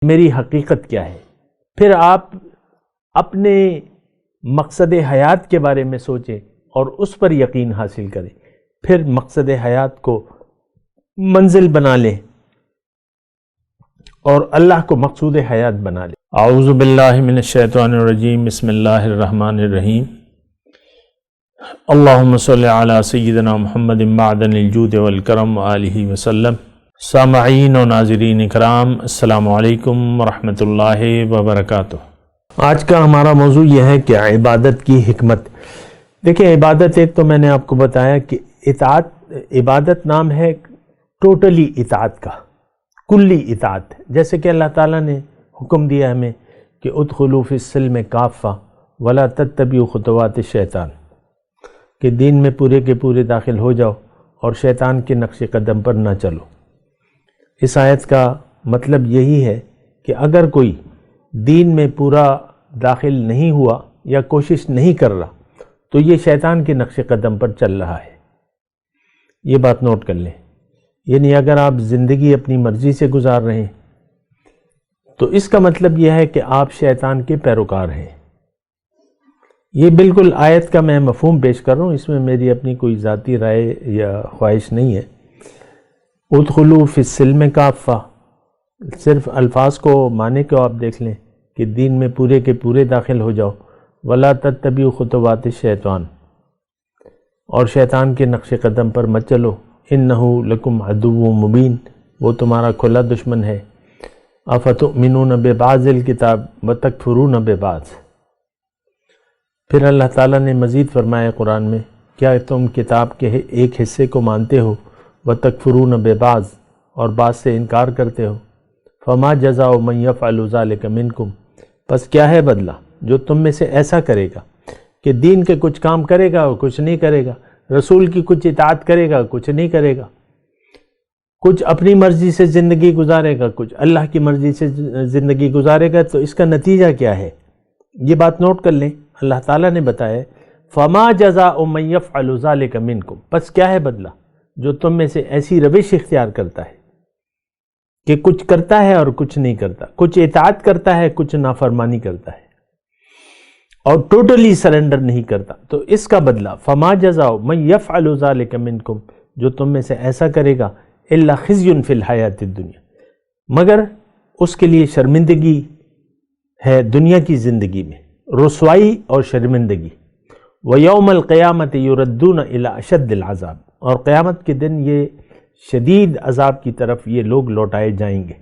میری حقیقت کیا ہے. پھر آپ اپنے مقصد حیات کے بارے میں سوچیں اور اس پر یقین حاصل کریں. پھر مقصد حیات کو منزل بنا لیں اور اللہ کو مقصود حیات بنا لیں. اعوذ باللہ من الشیطان الرجیم. بسم اللہ الرحمن الرحیم. اللہم صلی علی سیدنا محمد معدن الجود والکرم وآلہ وسلم. سامعین و ناظرین اکرام، السلام علیکم ورحمۃ اللہ وبرکاتہ. آج کا ہمارا موضوع یہ ہے کہ عبادت کی حکمت. دیکھیں، عبادت ایک تو میں نے آپ کو بتایا کہ عبادت نام ہے ٹوٹلی اطاعت کا، کلی اطاعت. جیسے کہ اللہ تعالیٰ نے حکم دیا ہمیں کہ ادخلوا فی السلم کافہ ولا تتبعوا خطوات الشیطان، کہ دین میں پورے کے پورے داخل ہو جاؤ اور شیطان کے نقش قدم پر نہ چلو. اس آیت کا مطلب یہی ہے کہ اگر کوئی دین میں پورا داخل نہیں ہوا یا کوشش نہیں کر رہا تو یہ شیطان کے نقش قدم پر چل رہا ہے. یہ بات نوٹ کر لیں. یعنی اگر آپ زندگی اپنی مرضی سے گزار رہے ہیں تو اس کا مطلب یہ ہے کہ آپ شیطان کے پیروکار ہیں. یہ بالکل آیت کا میں مفہوم پیش کر رہا ہوں، اس میں میری اپنی کوئی ذاتی رائے یا خواہش نہیں ہے. ادخلوا فی السلم کافہ، صرف الفاظ کو معنی کو آپ دیکھ لیں کہ دین میں پورے کے پورے داخل ہو جاؤ. ولا تتبعوا خطوات الشیطان، اور شیطان کے نقش قدم پر مت چلو. انہ لکم عدو مبین، وہ تمہارا کھلا دشمن ہے. افتؤمنون ببعض الکتاب وتکفرون ببعض. پھر اللہ تعالیٰ نے مزید فرمایا قرآن میں، کیا تم کتاب کے ایک حصے کو مانتے ہو وتکفرون ببعض، اور بعض سے انکار کرتے ہو. فما جزاء من یفعل ذلک منکم، پس کیا ہے بدلہ جو تم میں سے ایسا کرے گا کہ دین کے کچھ کام کرے گا اور کچھ نہیں کرے گا، رسول کی کچھ اطاعت کرے گا کچھ نہیں کرے گا، کچھ اپنی مرضی سے زندگی گزارے گا کچھ اللہ کی مرضی سے زندگی گزارے گا. تو اس کا نتیجہ کیا ہے؟ یہ بات نوٹ کر لیں. اللہ تعالیٰ نے بتایا فما جزاء من یفعل ذلک منکم، پس کیا ہے بدلہ جو تم میں سے ایسی روش اختیار کرتا ہے کہ کچھ کرتا ہے اور کچھ نہیں کرتا، کچھ اطاعت کرتا ہے کچھ نافرمانی کرتا ہے اور ٹوٹلی سرنڈر نہیں کرتا. تو اس کا بدلہ فما جزاء من یفعل ذلک منکم، جو تم میں سے ایسا کرے گا الا خزی فی الحیات الدنیا، مگر اس کے لیے شرمندگی ہے دنیا کی زندگی میں، رسوائی اور شرمندگی. وَيَوْمَ الْقِيَامَةِ يُرَدُّونَ إِلَىٰ أَشَدِّ الْعَذَابِ، اور قیامت کے دن یہ شدید عذاب کی طرف یہ لوگ لوٹائے جائیں گے.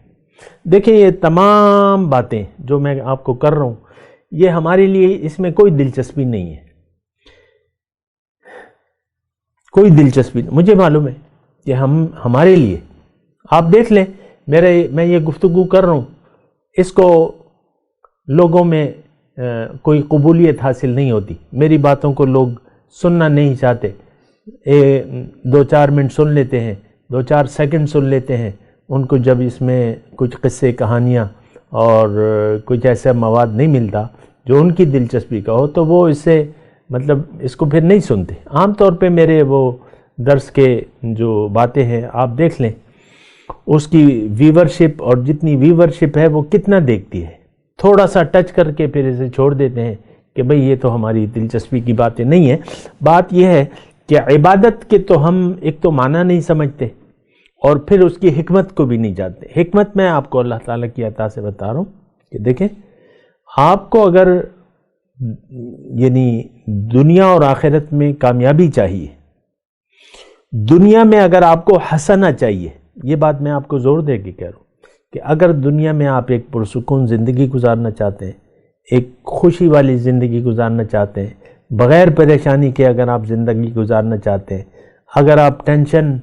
دیکھیں، یہ تمام باتیں جو میں آپ کو کر رہا ہوں یہ ہمارے لیے اس میں کوئی دلچسپی نہیں ہے، کوئی دلچسپی نہیں. مجھے معلوم ہے کہ ہمارے لیے، آپ دیکھ لیں میں یہ گفتگو کر رہا ہوں، اس کو لوگوں میں کوئی قبولیت حاصل نہیں ہوتی، میری باتوں کو لوگ سننا نہیں چاہتے. 2-4 منٹ سن لیتے ہیں، 2-4 سیکنڈ سن لیتے ہیں. ان کو جب اس میں کچھ قصے کہانیاں اور کچھ ایسا مواد نہیں ملتا جو ان کی دلچسپی کا ہو تو وہ اس سے مطلب اس کو پھر نہیں سنتے. عام طور پہ میرے وہ درس کے جو باتیں ہیں آپ دیکھ لیں، اس کی ویورشپ اور جتنی ویورشپ ہے وہ کتنا دیکھتی ہے، تھوڑا سا ٹچ کر کے پھر اسے چھوڑ دیتے ہیں کہ بھئی یہ تو ہماری دلچسپی کی باتیں نہیں ہیں. بات یہ ہے کہ عبادت کے تو ہم ایک تو معنی نہیں سمجھتے اور پھر اس کی حکمت کو بھی نہیں جانتے. حکمت میں آپ کو اللہ تعالیٰ کی عطا سے بتا رہا ہوں کہ دیکھیں، آپ کو اگر یعنی دنیا اور آخرت میں کامیابی چاہیے، دنیا میں اگر آپ کو حسنہ چاہیے، یہ بات میں آپ کو زور دے کے کہہ رہا ہوں کہ اگر دنیا میں آپ ایک پرسکون زندگی گزارنا چاہتے ہیں، ایک خوشی والی زندگی گزارنا چاہتے ہیں، بغیر پریشانی کے اگر آپ زندگی گزارنا چاہتے ہیں، اگر آپ ٹینشن،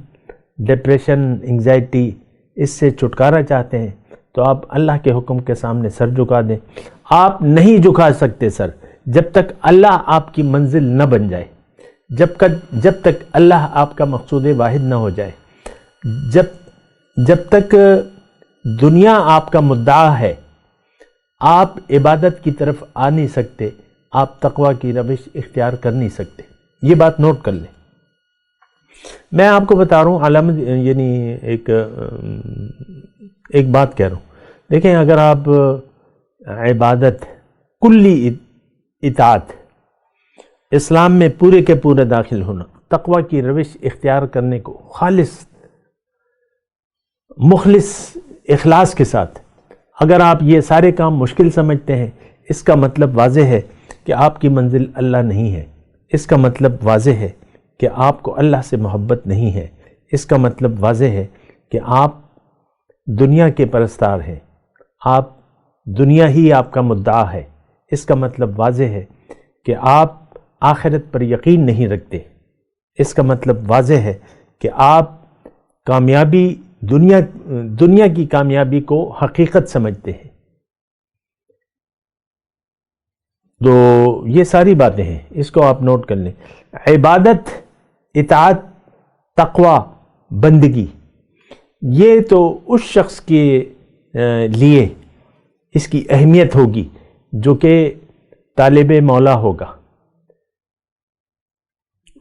ڈپریشن، انگزائٹی اس سے چھٹکارا چاہتے ہیں تو آپ اللہ کے حکم کے سامنے سر جھکا دیں. آپ نہیں جھکا سکتے سر جب تک اللہ آپ کی منزل نہ بن جائے، جب تک اللہ آپ کا مقصود واحد نہ ہو جائے، جب تک دنیا آپ کا مدعا ہے آپ عبادت کی طرف آ نہیں سکتے، آپ تقوی کی روش اختیار کر نہیں سکتے. یہ بات نوٹ کر لیں. میں آپ کو بتا رہا ہوں علامت، یعنی ایک بات کہہ رہا ہوں دیکھیں، اگر آپ عبادت، کلی اطاعت، اسلام میں پورے کے پورے داخل ہونا، تقوی کی روش اختیار کرنے کو خالص مخلص اخلاص کے ساتھ اگر آپ یہ سارے کام مشکل سمجھتے ہیں، اس کا مطلب واضح ہے کہ آپ کی منزل اللہ نہیں ہے. اس کا مطلب واضح ہے کہ آپ کو اللہ سے محبت نہیں ہے. اس کا مطلب واضح ہے کہ آپ دنیا کے پرستار ہیں، آپ دنیا ہی آپ کا مدعا ہے. اس کا مطلب واضح ہے کہ آپ آخرت پر یقین نہیں رکھتے. اس کا مطلب واضح ہے کہ آپ کامیابی دنیا کی کامیابی کو حقیقت سمجھتے ہیں. تو یہ ساری باتیں ہیں، اس کو آپ نوٹ کر لیں. عبادت، اطاعت، تقوی، بندگی، یہ تو اس شخص کے لیے اس کی اہمیت ہوگی جو کہ طالب مولا ہوگا،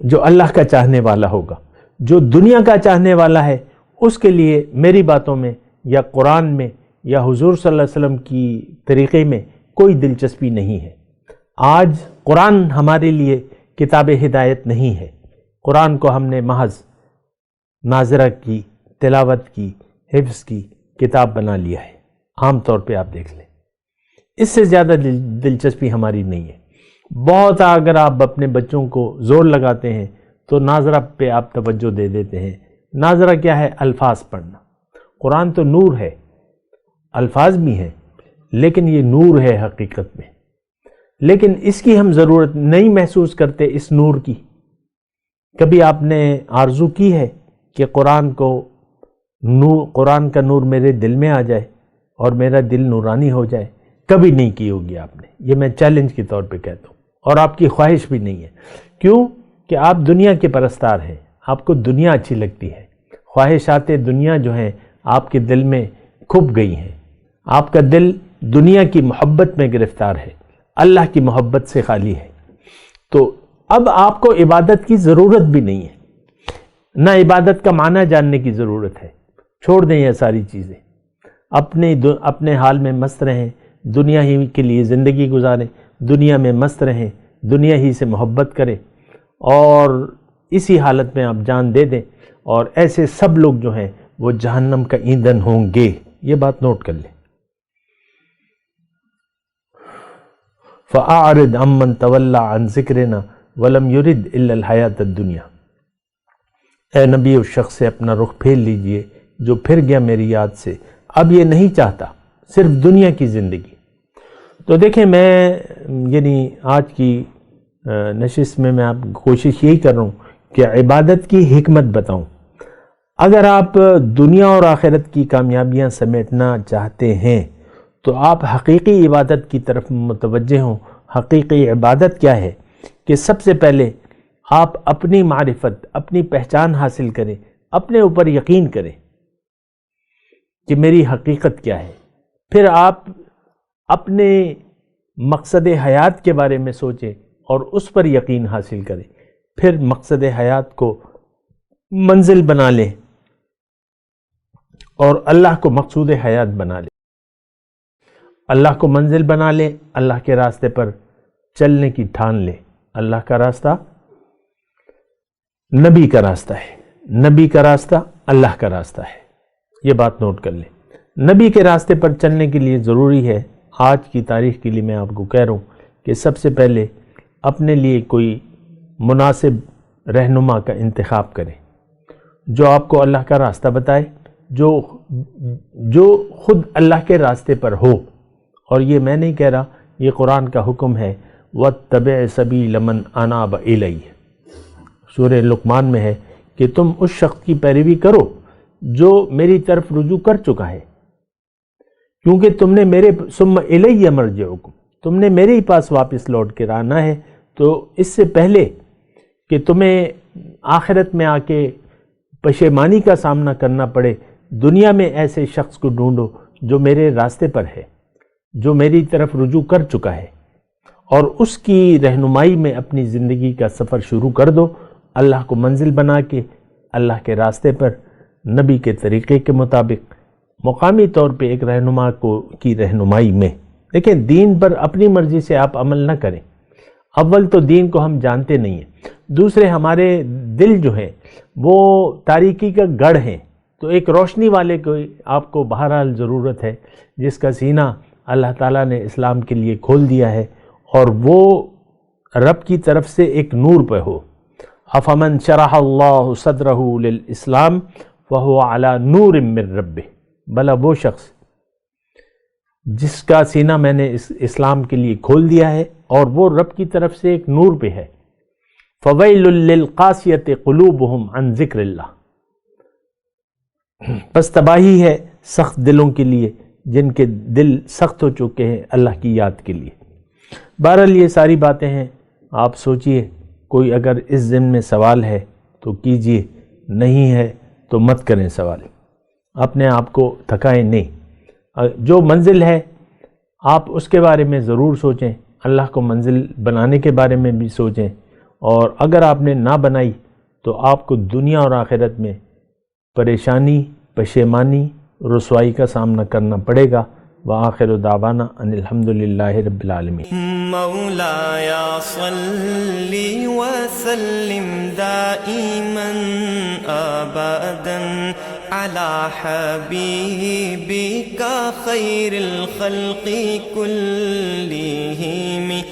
جو اللہ کا چاہنے والا ہوگا. جو دنیا کا چاہنے والا ہے اس کے لیے میری باتوں میں یا قرآن میں یا حضور صلی اللہ علیہ وسلم کی طریقے میں کوئی دلچسپی نہیں ہے. آج قرآن ہمارے لیے کتاب ہدایت نہیں ہے. قرآن کو ہم نے محض ناظرہ کی، تلاوت کی، حفظ کی کتاب بنا لیا ہے. عام طور پہ آپ دیکھ لیں، اس سے زیادہ دلچسپی ہماری نہیں ہے. بہت اگر آپ اپنے بچوں کو زور لگاتے ہیں تو ناظرہ پہ آپ توجہ دے دیتے ہیں. ناظرہ کیا ہے؟ الفاظ پڑھنا. قرآن تو نور ہے، الفاظ بھی ہیں، لیکن یہ نور ہے حقیقت میں. لیکن اس کی ہم ضرورت نہیں محسوس کرتے. اس نور کی کبھی آپ نے آرزو کی ہے کہ قرآن کا نور میرے دل میں آ جائے اور میرا دل نورانی ہو جائے؟ کبھی نہیں کی ہوگی آپ نے. یہ میں چیلنج کے طور پہ کہتا ہوں، اور آپ کی خواہش بھی نہیں ہے. کیوں کہ آپ دنیا کے پرستار ہیں، آپ کو دنیا اچھی لگتی ہے. خواہشات دنیا جو ہیں آپ کے دل میں کھپ گئی ہیں. آپ کا دل دنیا کی محبت میں گرفتار ہے، اللہ کی محبت سے خالی ہے. تو اب آپ کو عبادت کی ضرورت بھی نہیں ہے، نہ عبادت کا معنی جاننے کی ضرورت ہے. چھوڑ دیں یہ ساری چیزیں، اپنے حال میں مست رہیں، دنیا ہی کے لیے زندگی گزاریں، دنیا میں مست رہیں، دنیا ہی سے محبت کریں، اور اسی حالت میں آپ جان دے دیں. اور ایسے سب لوگ جو ہیں وہ جہنم کا ایندھن ہوں گے. یہ بات نوٹ کر لیں. فَأَعْرِضْ عَمَّنْ تَوَلَّى عَنْ ذِكْرِنَا وَلَمْ يُرِدْ إِلَّا الْحَيَاةَ الدُّنْيَا. اے نبی، اس شخص سے اپنا رخ پھیر لیجئے جو پھر گیا میری یاد سے، اب یہ نہیں چاہتا صرف دنیا کی زندگی. تو دیکھیں، میں آج کی نشست میں آپ کوشش یہی کر رہا ہوں کہ عبادت کی حکمت بتاؤں. اگر آپ دنیا اور آخرت کی کامیابیاں سمیٹنا چاہتے ہیں تو آپ حقیقی عبادت کی طرف متوجہ ہوں. حقیقی عبادت کیا ہے؟ کہ سب سے پہلے آپ اپنی معرفت، اپنی پہچان حاصل کریں، اپنے اوپر یقین کریں کہ میری حقیقت کیا ہے. پھر آپ اپنے مقصد حیات کے بارے میں سوچیں اور اس پر یقین حاصل کریں. پھر مقصد حیات کو منزل بنا لیں اور اللہ کو مقصود حیات بنا لیں. اللہ کو منزل بنا لیں، اللہ کے راستے پر چلنے کی ٹھان لیں. اللہ کا راستہ نبی کا راستہ ہے، نبی کا راستہ اللہ کا راستہ ہے. یہ بات نوٹ کر لیں. نبی کے راستے پر چلنے کے لیے ضروری ہے، آج کی تاریخ کے لیے میں آپ کو کہہ رہا ہوں کہ سب سے پہلے اپنے لیے کوئی مناسب رہنما کا انتخاب کریں جو آپ کو اللہ کا راستہ بتائے، جو خود اللہ کے راستے پر ہو. اور یہ میں نہیں کہہ رہا، یہ قرآن کا حکم ہے. وَاتَّبِعْ سَبِيلَ مَنْ أَنَابَ إِلَيَّ. سورہ لقمان میں ہے کہ تم اس شخص کی پیروی کرو جو میری طرف رجوع کر چکا ہے، کیونکہ تم نے میرے ثم الیہ مرجعکم، تم نے میرے ہی پاس واپس لوٹ کے آنا ہے. تو اس سے پہلے کہ تمہیں آخرت میں آ کے پشیمانی کا سامنا کرنا پڑے، دنیا میں ایسے شخص کو ڈھونڈو جو میرے راستے پر ہے، جو میری طرف رجوع کر چکا ہے، اور اس کی رہنمائی میں اپنی زندگی کا سفر شروع کر دو. اللہ کو منزل بنا کے اللہ کے راستے پر نبی کے طریقے کے مطابق مقامی طور پہ ایک رہنما کی رہنمائی میں. دیکھیں دین پر اپنی مرضی سے آپ عمل نہ کریں. اول تو دین کو ہم جانتے نہیں ہیں، دوسرے ہمارے دل جو ہیں وہ تاریکی کا گڑھ ہیں. تو ایک روشنی والے کو آپ کو بہرحال ضرورت ہے جس کا سینہ اللہ تعالیٰ نے اسلام کے لیے کھول دیا ہے اور وہ رب کی طرف سے ایک نور پہ ہو. افمن شرح اللہ صدرہ للاسلام فہو علی نور من ربہ، بھلا وہ شخص جس کا سینہ میں نے اسلام کے لیے کھول دیا ہے اور وہ رب کی طرف سے ایک نور پہ ہے. فویل للقاسیۃ قلوبہم عن ذکر اللہ، پس تباہی ہے سخت دلوں کے لیے جن کے دل سخت ہو چکے ہیں اللہ کی یاد کے لیے. بہرحال یہ ساری باتیں ہیں، آپ سوچئے. کوئی اگر اس دن میں سوال ہے تو کیجئے، نہیں ہے تو مت کریں سوال. اپنے آپ کو تھکائیں نہیں. جو منزل ہے آپ اس کے بارے میں ضرور سوچیں، اللہ کو منزل بنانے کے بارے میں بھی سوچیں. اور اگر آپ نے نہ بنائی تو آپ کو دنیا اور آخرت میں پریشانی، پشیمانی، رسوائی کا سامنا کرنا پڑے گا. وآخر دعوانا ان الحمدللہ رب العالمین. مولاي صل وسلم دائما ابدا على حبيبك خير الخلق كلهم